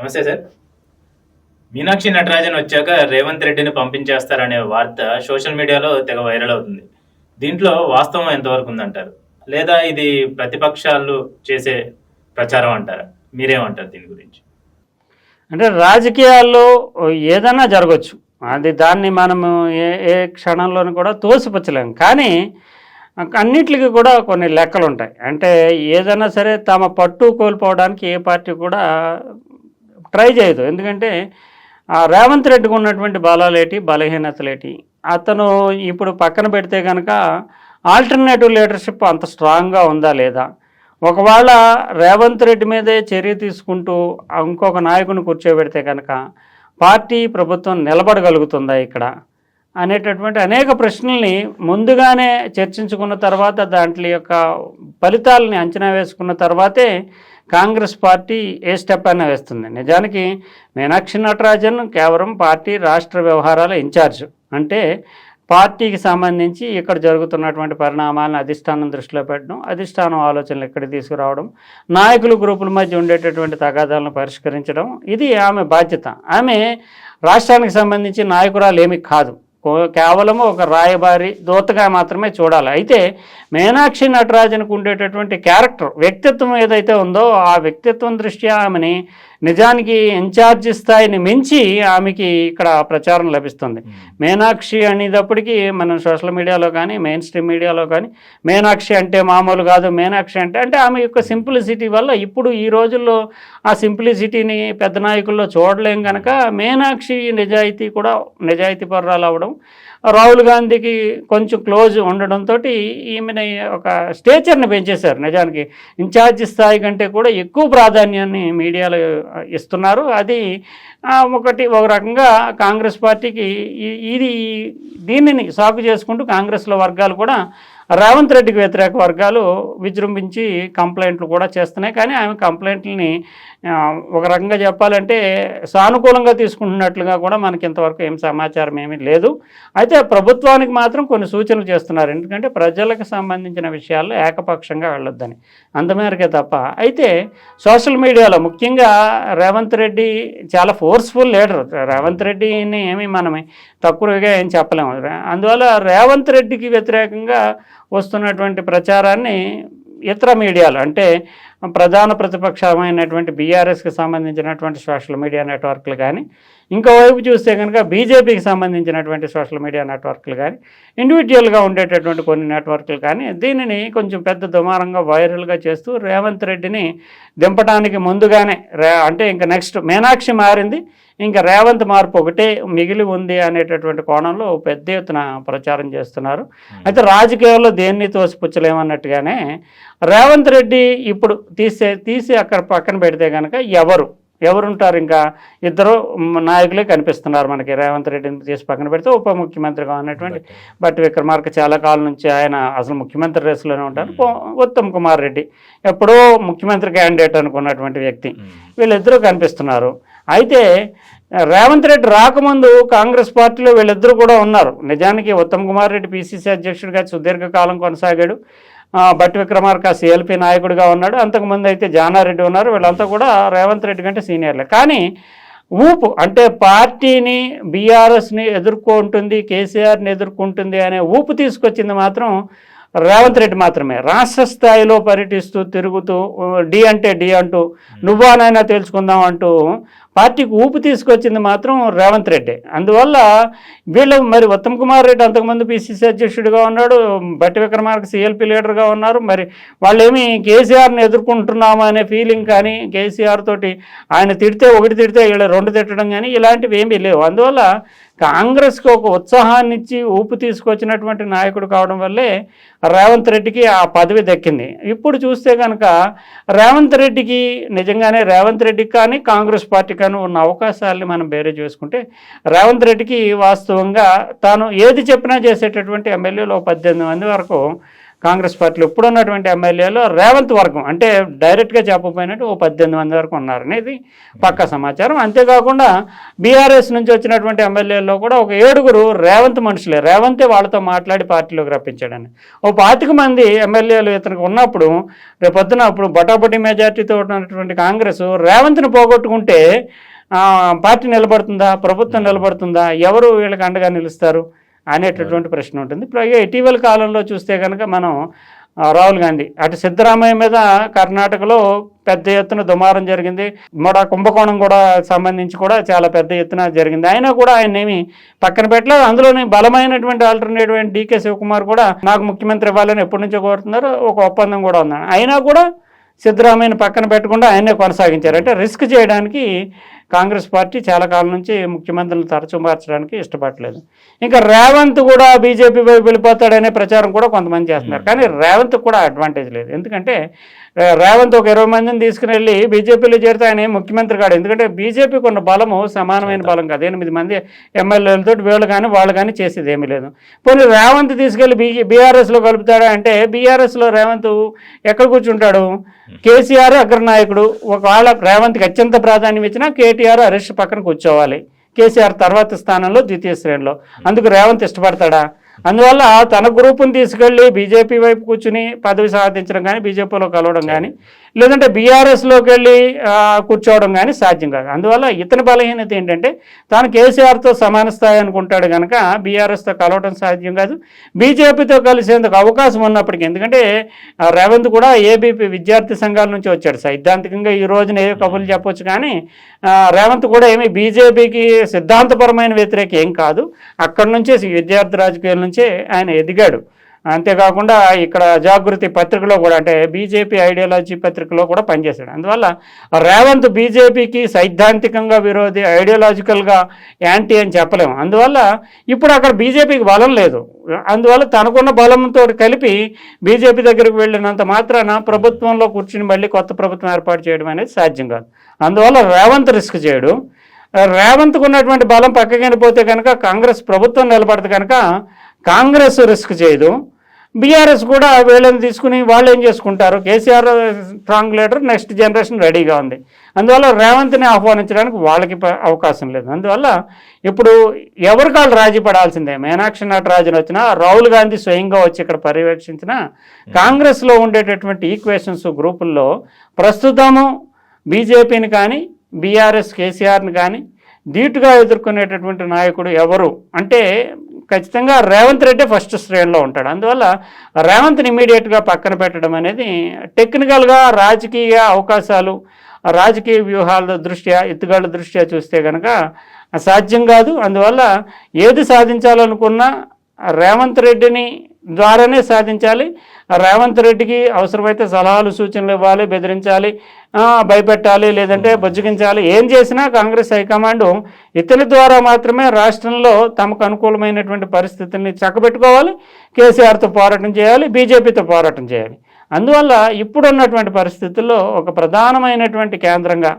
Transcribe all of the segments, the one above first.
నమస్తే సార్. మీనాక్షి నటరాజన్ వచ్చాక రేవంత్ రెడ్డిని పంపించేస్తారనే వార్త సోషల్ మీడియాలో తెగ వైరల్ అవుతుంది. దీంట్లో వాస్తవం ఎంతవరకు ఉందంటారు? లేదా ఇది ప్రతిపక్షాలు చేసే ప్రచారం అంటారా? మీరేమంటారు దీని గురించి? అంటే రాజకీయాల్లో ఏదైనా జరగచ్చు, అది దాన్ని మనము ఏ ఏ క్షణంలోనూ కూడా తోసిపుచ్చలేము. కానీ అన్నిటికీ కూడా కొన్ని లెక్కలు ఉంటాయి. అంటే ఏదైనా సరే తమ పట్టు కోల్పోవడానికి ఏ పార్టీ కూడా ట్రై చేయదు. ఎందుకంటే రేవంత్ రెడ్డికి ఉన్నటువంటి బలాలేటి, బలహీనతలేటి, అతను ఇప్పుడు పక్కన పెడితే కనుక ఆల్టర్నేటివ్ లీడర్షిప్ అంత స్ట్రాంగ్గా ఉందా లేదా, ఒకవేళ రేవంత్ రెడ్డి మీదే చర్య తీసుకుంటూ ఇంకొక నాయకుని కూర్చోబెడితే కనుక పార్టీ ప్రభుత్వం నిలబడగలుగుతుందా ఇక్కడ అనేటటువంటి అనేక ప్రశ్నల్ని ముందుగానే చర్చించుకున్న తర్వాత దాంట్లో యొక్క ఫలితాలని అంచనా వేసుకున్న తర్వాతే కాంగ్రెస్ పార్టీ ఏ స్టెప్ అయినా వేస్తుంది. నిజానికి మీనాక్షి నటరాజన్ కేవలం పార్టీ రాష్ట్ర వ్యవహారాల ఇన్ఛార్జ్. అంటే పార్టీకి సంబంధించి ఇక్కడ జరుగుతున్నటువంటి పరిణామాలను అధిష్టానం దృష్టిలో పెట్టడం, అధిష్టానం ఆలోచనలు ఇక్కడికి తీసుకురావడం, నాయకులు గ్రూపుల మధ్య ఉండేటటువంటి తగాదాలను పరిష్కరించడం, ఇది ఆమె బాధ్యత. ఆమె రాష్ట్రానికి సంబంధించి నాయకురాలు ఏమీ కాదు, కేవలం ఒక రాయబారి దూతగా మాత్రమే చూడాలి. అయితే మీనాక్షి నటరాజన్కు ఉండేటటువంటి క్యారెక్టర్, వ్యక్తిత్వం ఏదైతే ఉందో ఆ వ్యక్తిత్వం దృష్ట్యా ఆమెని నిజానికి ఇన్ఛార్జి స్థాయిని మించి ఆమెకి ఇక్కడ ప్రచారం లభిస్తుంది. మీనాక్షి అనేటప్పటికీ మనం సోషల్ మీడియాలో కానీ మెయిన్ స్ట్రీమ్ మీడియాలో కానీ మీనాక్షి అంటే మామూలు కాదు, మీనాక్షి అంటే ఆమె యొక్క సింప్లిసిటీ వల్ల ఇప్పుడు ఈ రోజుల్లో ఆ సింప్లిసిటీని పెద్ద నాయకుల్లో చూడలేం కనుక మీనాక్షి నిజాయితీ కూడా నిజాయితీ పరురాలు అవ్వడం, రాహుల్ గాంధీకి కొంచెం క్లోజ్ ఉండడంతో ఈమెని ఒక స్టేచర్ని పెంచేశారు. నిజానికి ఇన్ఛార్జి స్థాయి కంటే కూడా ఎక్కువ ప్రాధాన్యాన్ని మీడియాలో ఇస్తున్నారు. అది ఒక రకంగా కాంగ్రెస్ పార్టీకి దీనిని సాగు చేసుకుంటూ కాంగ్రెస్లో వర్గాలు కూడా రేవంత్ రెడ్డికి వ్యతిరేక వర్గాలు విజృంభించి కంప్లైంట్లు కూడా చేస్తున్నాయి. కానీ ఆమె కంప్లైంట్లని ఒక రకంగా చెప్పాలంటే సానుకూలంగా తీసుకుంటున్నట్లుగా కూడా మనకి ఇంతవరకు ఏం సమాచారం ఏమీ లేదు. అయితే ప్రభుత్వానికి మాత్రం కొన్ని సూచనలు చేస్తున్నారు. ఎందుకంటే ప్రజలకు సంబంధించిన విషయాల్లో ఏకపక్షంగా వెళ్ళొద్దని, అంతమేరకే తప్ప. అయితే సోషల్ మీడియాలో ముఖ్యంగా రేవంత్ రెడ్డి చాలా ఫోర్స్ఫుల్ లీడర్. రేవంత్ రెడ్డిని ఏమీ మనమే తక్కువగా ఏం చెప్పలేము. అందువల్ల రేవంత్ రెడ్డికి వ్యతిరేకంగా వస్తున్నటువంటి ప్రచారాన్ని ఇతర మీడియాలు, అంటే ప్రధాన ప్రతిపక్షమైనటువంటి బీఆర్ఎస్కి సంబంధించినటువంటి సోషల్ మీడియా నెట్వర్క్లు కానీ, ఇంకోవైపు చూస్తే కనుక బీజేపీకి సంబంధించినటువంటి సోషల్ మీడియా నెట్వర్క్లు కానీ, ఇండివిజువల్గా ఉండేటటువంటి కొన్ని నెట్వర్క్లు కానీ దీనిని కొంచెం పెద్ద దుమారంగా వైరల్గా చేస్తూ రేవంత్ రెడ్డిని దింపడానికి ముందుగానే అంటే ఇంకా నెక్స్ట్ మీనాక్షి మారింది, ఇంకా రేవంత్ మార్పు ఒకటే మిగిలి ఉంది అనేటటువంటి కోణంలో పెద్ద ఎత్తున ప్రచారం చేస్తున్నారు. అయితే రాజకీయాల్లో దేన్ని తోసిపుచ్చలేమన్నట్టుగానే రేవంత్ రెడ్డి ఇప్పుడు తీసి అక్కడ పక్కన పెడితే కనుక ఎవరుంటారు? ఇంకా ఇద్దరు నాయకులే కనిపిస్తున్నారు మనకి. రేవంత్ రెడ్డిని తీసి పక్కన పెడితే ఉప ముఖ్యమంత్రిగా ఉన్నటువంటి బట్టి విక్రమార్క చాలా కాలం నుంచి ఆయన అసలు ముఖ్యమంత్రి రేసులోనే ఉంటారు. ఉత్తమ్ కుమార్ రెడ్డి ఎప్పుడో ముఖ్యమంత్రి క్యాండిడేట్ అనుకున్నటువంటి వ్యక్తి. వీళ్ళిద్దరూ కనిపిస్తున్నారు. అయితే రేవంత్ రెడ్డి రాకముందు కాంగ్రెస్ పార్టీలో వీళ్ళిద్దరూ కూడా ఉన్నారు. నిజానికి ఉత్తమ్ కుమార్ రెడ్డి పిసిసి అధ్యక్షుడిగా సుదీర్ఘకాలం కొనసాగాడు. బట్టి విక్రమార్క సిఎల్పి నాయకుడిగా ఉన్నాడు. అంతకుముందు అయితే జానారెడ్డి ఉన్నారు. వీళ్ళంతా కూడా రేవంత్ రెడ్డి కంటే సీనియర్లే. కానీ అంటే పార్టీని బీఆర్ఎస్ని ఎదుర్కొంటుంది, కేసీఆర్ని ఎదుర్కొంటుంది అనే ఊపు తీసుకొచ్చింది మాత్రం రేవంత్ రెడ్డి మాత్రమే. రాష్ట్ర స్థాయిలో పర్యటిస్తూ తిరుగుతూ డి అంటే డి అంటూ నువ్వానైనా తెలుసుకుందాం అంటూ పార్టీకి ఊపు తీసుకొచ్చింది మాత్రం రేవంత్ రెడ్డి. అందువల్ల వీళ్ళు మరి ఉత్తమ్ కుమార్ రెడ్డి అంతకుముందు పిసిసి అధ్యక్షుడిగా ఉన్నాడు, బట్టి విక్రమార్క సిఎల్పి లీడర్గా ఉన్నారు. మరి వాళ్ళేమి కేసీఆర్ని ఎదుర్కొంటున్నాము అనే ఫీలింగ్ కానీ, కేసీఆర్ తోటి ఆయన ఒకటి తిడితే వీళ్ళు రెండు తిట్టడం కానీ ఇలాంటివి ఏమీ లేవు. అందువల్ల కాంగ్రెస్కి ఒక ఉత్సాహాన్ని ఇచ్చి ఊపు తీసుకొచ్చినటువంటి నాయకుడు కావడం వల్లే రేవంత్ రెడ్డికి ఆ పదవి దక్కింది. ఇప్పుడు చూస్తే కనుక రేవంత్ రెడ్డికి నిజంగానే రేవంత్ రెడ్డికి కానీ కాంగ్రెస్ పార్టీ కానీ ఉన్న అవకాశాలని మనం బేరే చేసుకుంటే రేవంత్ రెడ్డికి వాస్తవంగా తాను ఏది చెప్పినా చేసేటటువంటి ఎమ్మెల్యేలో 18 మంది వరకు కాంగ్రెస్ పార్టీలో ఇప్పుడున్నటువంటి ఎమ్మెల్యేలు రేవంత్ వర్గం అంటే డైరెక్ట్గా చెప్పకపోయినట్టు ఓ 18 మంది వరకు ఉన్నారనేది పక్కా సమాచారం. అంతేకాకుండా బీఆర్ఎస్ నుంచి వచ్చినటువంటి ఎమ్మెల్యేల్లో కూడా ఒక 7గురు రేవంత్ మనుషులే, రేవంతే వాళ్ళతో మాట్లాడి పార్టీలోకి రప్పించాడని. ఓ 25 మంది ఎమ్మెల్యేలు ఇతనికి ఉన్నప్పుడు రేపొద్దున అప్పుడు బటాబటి మెజార్టీతో ఉన్నటువంటి కాంగ్రెస్ రేవంత్ని పోగొట్టుకుంటే పార్టీ నిలబడుతుందా, ప్రభుత్వం నిలబడుతుందా, ఎవరు వీళ్ళకి అండగా నిలుస్తారు అనేటటువంటి ప్రశ్న ఉంటుంది. ఇప్పుడు ఇటీవల కాలంలో చూస్తే కనుక మనం రాహుల్ గాంధీ అటు సిద్ధరామయ్య మీద కర్ణాటకలో పెద్ద ఎత్తున దుమారం జరిగింది, కుంభకోణం కూడా సంబంధించి కూడా చాలా పెద్ద ఎత్తున జరిగింది. అయినా కూడా ఆయన ఏమి పక్కన పెట్టలేదు. అందులోని బలమైనటువంటి ఆల్టర్నేటివ్ డీకే శివకుమార్ కూడా నాకు ముఖ్యమంత్రి ఇవ్వాలని ఎప్పటి నుంచో కోరుతున్నారు, ఒక ఒప్పందం కూడా ఉంది. అయినా కూడా సిద్ధరామయ్యను పక్కన పెట్టకుండా ఆయనే కొనసాగించారు. అంటే రిస్క్ చేయడానికి కాంగ్రెస్ పార్టీ చాలా కాలం నుంచి ముఖ్యమంత్రులను తరచూ మార్చడానికి ఇష్టపడలేదు. ఇంకా రేవంత్ కూడా బీజేపీ వైపు వెళ్ళిపోతాడనే ప్రచారం కూడా కొంతమంది చేస్తున్నారు. కానీ రేవంత్ కూడా అడ్వాంటేజ్ లేదు. ఎందుకంటే రేవంత్ ఒక 20 మందిని తీసుకుని వెళ్ళి బీజేపీలో చేరితే ఆయన ముఖ్యమంత్రి కాడు. ఎందుకంటే బీజేపీకి ఉన్న బలము సమానమైన బలం కాదు. 8 మంది ఎమ్మెల్యేలతో వీళ్ళు కానీ వాళ్ళు కానీ చేసేది ఏమీ లేదు. పోనీ రేవంత్ తీసుకెళ్ళి బీఆర్ఎస్లో కలుపుతాడా అంటే బీఆర్ఎస్లో రేవంత్ ఎక్కడ కూర్చుంటాడు? కేసీఆర్ అగ్రనాయకుడు, ఒకవేళ రేవంత్కి అత్యంత ప్రాధాన్యం ఇచ్చినా కేటీఆర్ హరీష్ పక్కన కూర్చోవాలి, కేసీఆర్ తర్వాత స్థానంలో ద్వితీయ శ్రేణిలో. అందుకు రేవంత్ ఇష్టపడతాడా? అందువల్ల తన గ్రూపుని తీసుకెళ్ళి బీజేపీ వైపు కూర్చుని పదవి సాధించడం కానీ, బీజేపీలో కలవడం కానీ, లేదంటే బీఆర్ఎస్లోకి వెళ్ళి కూర్చోవడం కానీ సాధ్యం కాదు. అందువల్ల ఇతని బలహీనత ఏంటంటే తాను కేసీఆర్తో సమాన స్థాయి అనుకుంటాడు కనుక బీఆర్ఎస్తో కలవడం సాధ్యం కాదు. బీజేపీతో కలిసేందుకు అవకాశం ఉన్నప్పటికీ, ఎందుకంటే రేవంత్ కూడా ఏబీపీ విద్యార్థి సంఘాల నుంచి వచ్చాడు. సైద్ధాంతికంగా ఈ రోజున ఏ కబుర్లు చెప్పొచ్చు, కానీ రేవంత్ కూడా ఏమీ బీజేపీకి సిద్ధాంతపరమైన వ్యతిరేక ఏం కాదు. అక్కడి నుంచే విద్యార్థి రాజకీయాల నుంచే ఆయన ఎదిగాడు. అంతేకాకుండా ఇక్కడ జాగృతి పత్రికలో కూడా, అంటే బీజేపీ ఐడియాలజీ పత్రికలో కూడా పనిచేశాడు. అందువల్ల రేవంత్ బీజేపీకి సైద్ధాంతికంగా విరోధి, ఐడియాలజికల్గా యాంటీ అని చెప్పలేము. అందువల్ల ఇప్పుడు అక్కడ బీజేపీకి బలం లేదు. అందువల్ల తనకున్న బలంతో కలిపి బీజేపీ దగ్గరికి వెళ్ళినంత మాత్రాన ప్రభుత్వంలో కూర్చుని మళ్ళీ కొత్త ప్రభుత్వం ఏర్పాటు చేయడం అనేది సాధ్యం కాదు. అందువల్ల రేవంత్ రిస్క్ చేయడు. రేవంత్కు ఉన్నటువంటి బలం పక్కకి వెళ్ళిపోతే కనుక కాంగ్రెస్ ప్రభుత్వం నిలబడదు కనుక కాంగ్రెస్ రిస్క్ చేయదు. బీఆర్ఎస్ కూడా వీళ్ళని తీసుకుని వాళ్ళు ఏం చేసుకుంటారు? KCR strong leader, next generation రెడీగా ఉంది. అందువల్ల రేవంత్ని ఆహ్వానించడానికి వాళ్ళకి అవకాశం లేదు. అందువల్ల ఇప్పుడు ఎవరికి వాళ్ళు రాజీ పడాల్సిందే. మీనాక్షి నటరాజన్ వచ్చినా, రాహుల్ గాంధీ స్వయంగా వచ్చి ఇక్కడ పర్యవేక్షించిన కాంగ్రెస్లో ఉండేటటువంటి ఈక్వేషన్స్ గ్రూపుల్లో ప్రస్తుతము బీజేపీని కానీ బీఆర్ఎస్ కేసీఆర్ని కానీ ధీటుగా ఎదుర్కొనేటటువంటి నాయకుడు ఎవరు అంటే ఖచ్చితంగా రేవంత్ రెడ్డి ఫస్ట్ శ్రేణిలో ఉంటాడు. అందువల్ల రేవంత్ని ఇమీడియట్గా పక్కన పెట్టడం అనేది టెక్నికల్గా రాజకీయ అవకాశాలు, రాజకీయ వ్యూహాల దృష్ట్యా, ఎత్తుగడల దృష్ట్యా చూస్తే కనుక సాధ్యం కాదు. అందువల్ల ఏది సాధించాలనుకున్నా రేవంత్ రెడ్డిని ద్వారానే సాధించాలి. రేవంత్ రెడ్డికి అవసరమైతే సలహాలు సూచనలు ఇవ్వాలి, బెదిరించాలి, భయపెట్టాలి, లేదంటే బుజ్జగించాలి. ఏం చేసినా కాంగ్రెస్ హైకమాండ్ ఇతని ద్వారా మాత్రమే రాష్ట్రంలో తమకు అనుకూలమైనటువంటి పరిస్థితుల్ని చక్కబెట్టుకోవాలి, కేసీఆర్తో పోరాటం చేయాలి, బీజేపీతో పోరాటం చేయాలి. అందువల్ల ఇప్పుడున్నటువంటి పరిస్థితుల్లో ఒక ప్రధానమైనటువంటి కేంద్రంగా,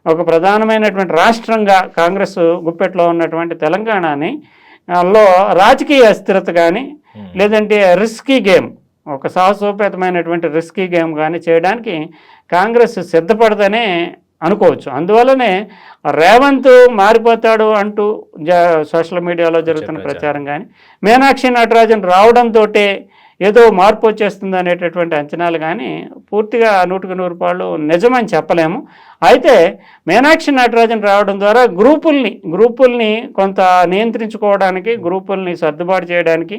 ఒక ప్రధానమైనటువంటి రాష్ట్రంగా కాంగ్రెస్ గుప్పెట్లో ఉన్నటువంటి తెలంగాణని లో రాజకీయ అస్థిరత కానీ, లేదంటే రిస్కీ గేమ్, ఒక సాహసోపేతమైనటువంటి రిస్కీ గేమ్ కానీ చేయడానికి కాంగ్రెస్ సిద్ధపడదనే అనుకోవచ్చు. అందువల్లనే రేవంత్ మారిపోతాడు అంటూ సోషల్ మీడియాలో జరుగుతున్న ప్రచారం కానీ, మీనాక్షి నటరాజన్ రావడంతో ఏదో మార్పు వచ్చేస్తుంది అనేటటువంటి అంచనాలు కానీ పూర్తిగా 100% నిజమని చెప్పలేము. అయితే మీనాక్షి నటరాజన్ రావడం ద్వారా గ్రూపుల్ని కొంత నియంత్రించుకోవడానికి, గ్రూపుల్ని సర్దుబాటు చేయడానికి,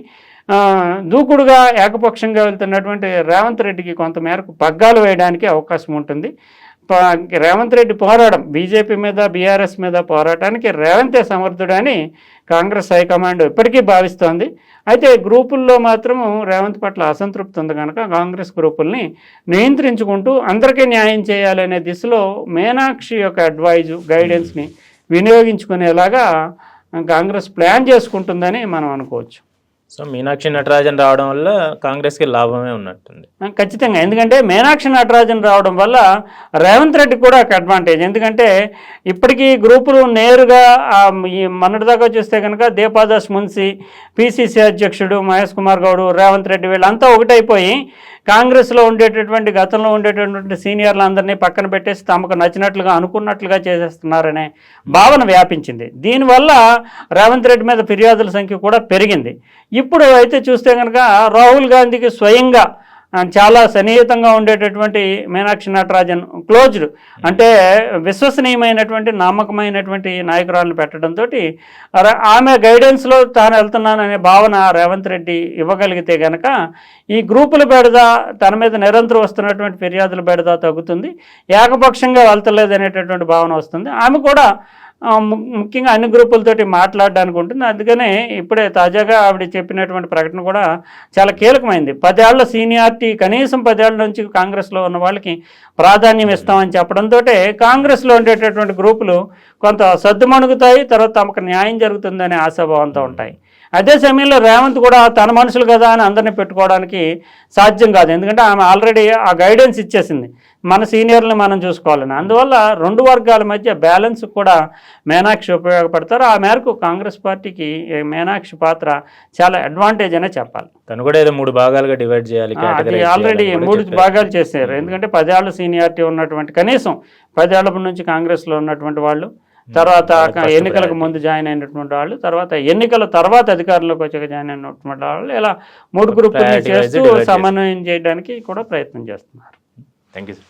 దూకుడుగా ఏకపక్షంగా వెళ్తున్నటువంటి రేవంత్ రెడ్డికి కొంతమేరకు పగ్గాలు వేయడానికి అవకాశం ఉంటుంది. రేవంత్ రెడ్డి పోరాటం, బీజేపీ మీద బీఆర్ఎస్ మీద పోరాటానికి రేవంతే సమర్థుడని కాంగ్రెస్ హైకమాండ్ ఇప్పటికీ భావిస్తోంది. అయితే గ్రూపుల్లో మాత్రం రేవంత్ పట్ల అసంతృప్తి ఉంది కనుక కాంగ్రెస్ గ్రూపుల్ని నియంత్రించుకుంటూ అందరికీ న్యాయం చేయాలనే దిశలో మీనాక్షి యొక్క గైడెన్స్ని వినియోగించుకునేలాగా కాంగ్రెస్ ప్లాన్ చేసుకుంటుందని మనం అనుకోవచ్చు. సో మీనాక్షి నటరాజన్ రావడం వల్ల కాంగ్రెస్కి లాభమే ఉన్నట్టుంది. ఖచ్చితంగా, ఎందుకంటే మీనాక్షి నటరాజన్ రావడం వల్ల రేవంత్ రెడ్డి కూడా ఒక అడ్వాంటేజ్. ఎందుకంటే ఇప్పటికీ గ్రూపులు నేరుగా ఈ మొన్నటిదాకా చూస్తే కనుక దీపాదాస్ మున్సి, పిసిసి అధ్యక్షుడు మహేష్ కుమార్ గౌడ్, రేవంత్ రెడ్డి వీళ్ళంతా ఒకటైపోయి కాంగ్రెస్లో ఉండేటటువంటి గతంలో ఉండేటటువంటి సీనియర్లందరినీ పక్కన పెట్టేసి తమకు నచ్చినట్లుగా అనుకున్నట్లుగా చేసేస్తున్నారనే భావన వ్యాపించింది. దీనివల్ల రేవంత్ రెడ్డి మీద ఫిర్యాదుల సంఖ్య కూడా పెరిగింది. ఇప్పుడు అయితే చూస్తే కనుక రాహుల్ గాంధీకి స్వయంగా చాలా సన్నిహితంగా ఉండేటటువంటి మీనాక్షి నటరాజన్ క్లోజ్డ్, అంటే విశ్వసనీయమైనటువంటి నమ్మకమైనటువంటి నాయకురాలను పెట్టడంతో ఆమె గైడెన్స్లో తాను వెళ్తున్నాననే భావన రేవంత్ రెడ్డి ఇవ్వగలిగితే కనుక ఈ గ్రూపుల బెడద, తన మీద నిరంతరం వస్తున్నటువంటి ఫిర్యాదుల బెడద తగ్గుతుంది, ఏకపక్షంగా వెళ్తలేదు అనేటటువంటి భావన వస్తుంది. ఆమె కూడా ముఖ్యంగా అన్ని గ్రూపులతోటి మాట్లాడడానికి ఉంటుంది. అందుకనే ఇప్పుడే తాజాగా ఆవిడ చెప్పినటువంటి ప్రకటన కూడా చాలా కీలకమైంది. 10 ఏళ్ల సీనియారిటీ, కనీసం 10 ఏళ్ల నుంచి కాంగ్రెస్లో ఉన్న వాళ్ళకి ప్రాధాన్యం ఇస్తామని చెప్పడంతో కాంగ్రెస్లో ఉండేటటువంటి గ్రూపులు కొంత సద్దుమణుగుతాయి, తర్వాత తమకు న్యాయం జరుగుతుందనే ఆశాభావంతో ఉంటాయి. అదే సమయంలో రేవంత్ కూడా తన మనుషులు కదా అని అందరినీ పెట్టుకోవడానికి సాధ్యం కాదు. ఎందుకంటే ఆమె ఆల్రెడీ ఆ గైడెన్స్ ఇచ్చేసింది, మన సీనియర్లను మనం చూసుకోవాలని. అందువల్ల రెండు వర్గాల మధ్య బ్యాలెన్స్ కూడా మీనాక్షి ఉపయోగపడతారు. ఆ మేరకు కాంగ్రెస్ పార్టీకి మీనాక్షి పాత్ర చాలా అడ్వాంటేజ్ అనే చెప్పాలి. తను కూడా ఏదో 3 భాగాలుగా డివైడ్ చేయాలి, అది ఆల్రెడీ 3 భాగాలు చేశారు. ఎందుకంటే 10 ఏళ్ల సీనియారిటీ ఉన్నటువంటి, కనీసం 10 ఏళ్ల నుంచి కాంగ్రెస్లో ఉన్నటువంటి వాళ్ళు, తర్వాత ఎన్నికలకు ముందు జాయిన్ అయినటువంటి వాళ్ళు, తర్వాత ఎన్నికల తర్వాత అధికారంలోకి వచ్చాక జాయిన్ అయినటువంటి వాళ్ళు, ఇలా 3 గ్రూపులు చేస్తూ సమన్వయం చేయడానికి కూడా ప్రయత్నం చేస్తున్నారు. Thank you sir.